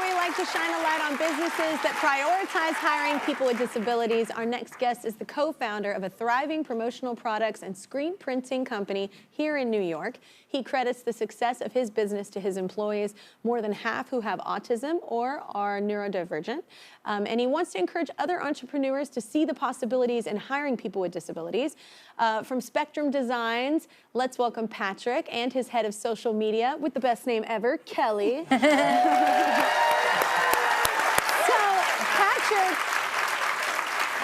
we like to shine a light on businesses that prioritize hiring people with disabilities. Our next guest is the co-founder of a thriving promotional products and screen printing company here in New York. He credits the success of his business to his employees, more than half who have autism or are neurodivergent. And he wants to encourage other entrepreneurs to see the possibilities in hiring people with disabilities. From Spectrum Designs, let's welcome Patrick and his head of social media with the best name ever, Kelly. So, Patrick,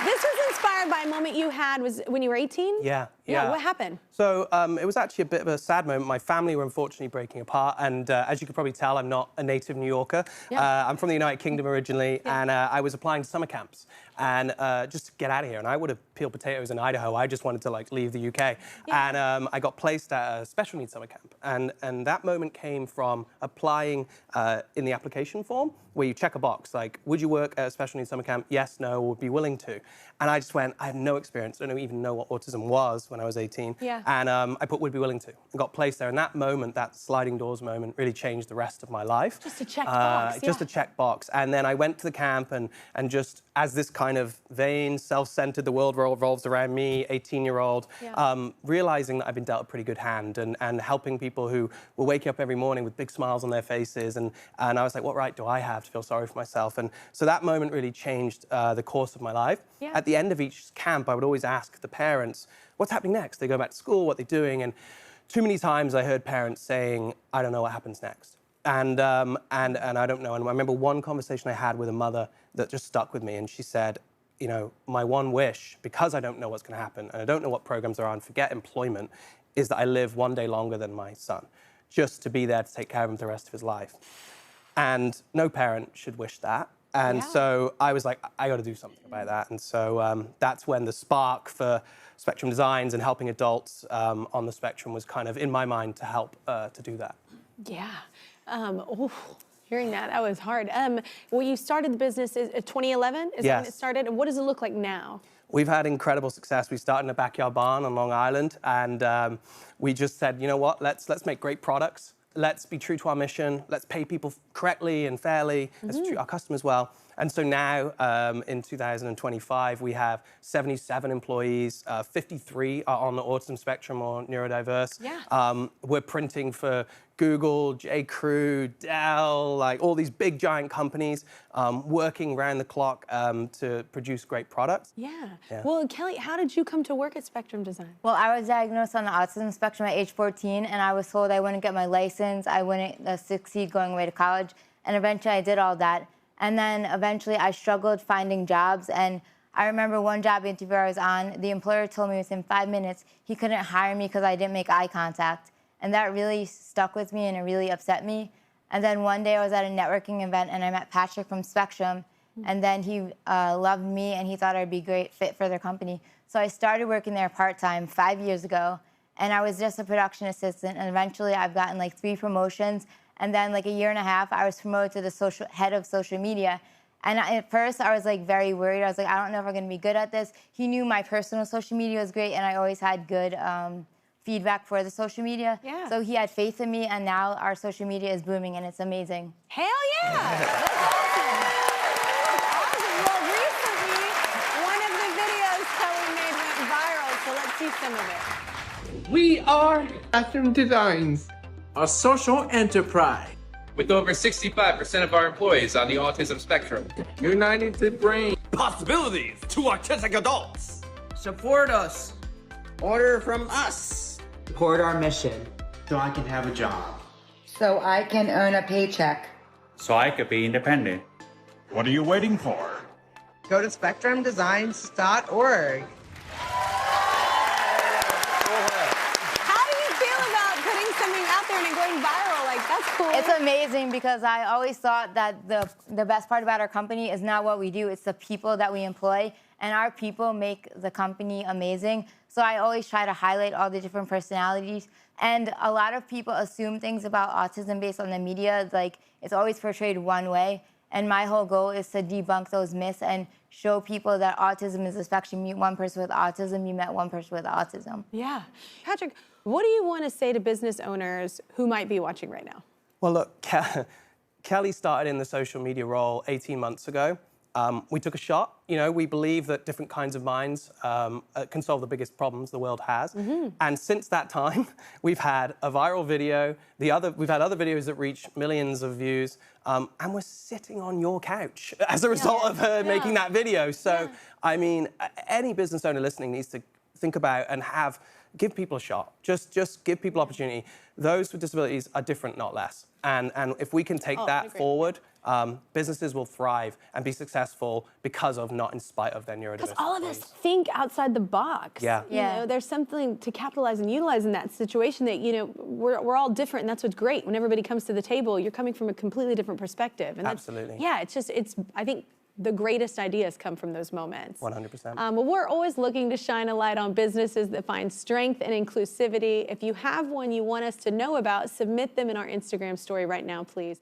this was inspired by a moment you had when you were 18? Yeah. What happened? So it was actually a bit of a sad moment. My family were unfortunately breaking apart, and as you could probably tell, I'm not a native New Yorker. Yeah. I'm from the United Kingdom originally, and I was applying to summer camps, and just to get out of here. And I would have peeled potatoes in Idaho. I just wanted to leave the UK, and I got placed at a special needs summer camp, and that moment came from applying in the application form, where you check a box like, would you work at a special needs summer camp? Yes, no, would be willing to. And I just went, I have no experience. I don't even know what autism was when I was 18. Yeah. And I put would be willing to, and got placed there. And that moment, that sliding doors moment, really changed the rest of my life. Just a check box. Just a check box. And then I went to the camp, and just as this kind of vain, self-centered, the world revolves around me, 18-year-old, realizing that I've been dealt a pretty good hand, and helping people who were waking up every morning with big smiles on their faces. And I was like, what right do I have to feel sorry for myself? And so that moment really changed the course of my life. Yeah. At the end of each camp, I would always ask the parents, what's happening next? They go back to school, what they're doing. And too many times I heard parents saying, I don't know what happens next. And I don't know. And I remember one conversation I had with a mother that just stuck with me. And she said, you know, my one wish, because I don't know what's going to happen, and I don't know what programs there are, and forget employment, is that I live one day longer than my son, just to be there to take care of him the rest of his life. And no parent should wish that. And so I was like, I got to do something about that. And so that's when the spark for Spectrum Designs and helping adults on the spectrum was kind of in my mind to help to do that. Yeah. Hearing that was hard. Well, you started the business in 2011? Is that when it started? And what does it look like now? We've had incredible success. We started in a backyard barn on Long Island, and we just said, you know what, let's make great products. Let's be true to our mission. Let's pay people correctly and fairly. Let's treat our customers well. And so now, in 2025, we have 77 employees, 53 are on the autism spectrum or neurodiverse. Yeah. We're printing for Google, J.Crew, Dell, all these big giant companies, working around the clock to produce great products. Yeah. Well, Kelly, how did you come to work at Spectrum Design? Well, I was diagnosed on the autism spectrum at age 14, and I was told I wouldn't get my license, I wouldn't succeed going away to college, and eventually I did all that. And then eventually I struggled finding jobs, and I remember one job interview I was on, the employer told me within 5 minutes he couldn't hire me because I didn't make eye contact. And that really stuck with me and it really upset me. And then one day I was at a networking event and I met Patrick from Spectrum, and then he loved me and he thought I'd be a great fit for their company. So I started working there part-time 5 years ago, and I was just a production assistant, and eventually I've gotten 3 promotions. And then a year and a half, I was promoted to the head of social media. And at first, I was very worried. I was like, I don't know if I'm going to be good at this. He knew my personal social media was great, and I always had good feedback for the social media. Yeah. So he had faith in me, and now our social media is booming, and it's amazing. Hell yeah! That's awesome. Well, recently, one of the videos Kelly made went viral, so let's see some of it. We are Spectrum Designs, a social enterprise with over 65% of our employees on the autism spectrum. united to bring possibilities to autistic adults. Support us. Order from us. Support our mission so I can have a job. So I can earn a paycheck. So I could be independent. What are you waiting for? Go to spectrumdesigns.org. Going viral, that's cool. It's amazing because I always thought that the best part about our company is not what we do, it's the people that we employ, and our people make the company amazing. So I always try to highlight all the different personalities, and a lot of people assume things about autism based on the media, it's always portrayed one way, and my whole goal is to debunk those myths and show people that autism is a spectrum. You meet one person with autism, you met one person with autism. Yeah. Patrick, what do you want to say to business owners who might be watching right now? Well, look, Kelly started in the social media role 18 months ago. We took a shot. You know, we believe that different kinds of minds can solve the biggest problems the world has. And since that time, we've had a viral video. We've had other videos that reach millions of views. And we're sitting on your couch as a result of her making that video. So, I mean, any business owner listening needs to think about and give people a shot. Just give people opportunity. Those with disabilities are different, not less. And if we can take that forward, businesses will thrive and be successful because of, not in spite of, their neurodiversity. Because all of us think outside the box. Yeah. You know, there's something to capitalize and utilize in that situation that, you know, we're all different, and that's what's great. When everybody comes to the table, you're coming from a completely different perspective. And Absolutely. I think the greatest ideas come from those moments. 100%. Well, we're always looking to shine a light on businesses that find strength and inclusivity. If you have one you want us to know about, submit them in our Instagram story right now, please.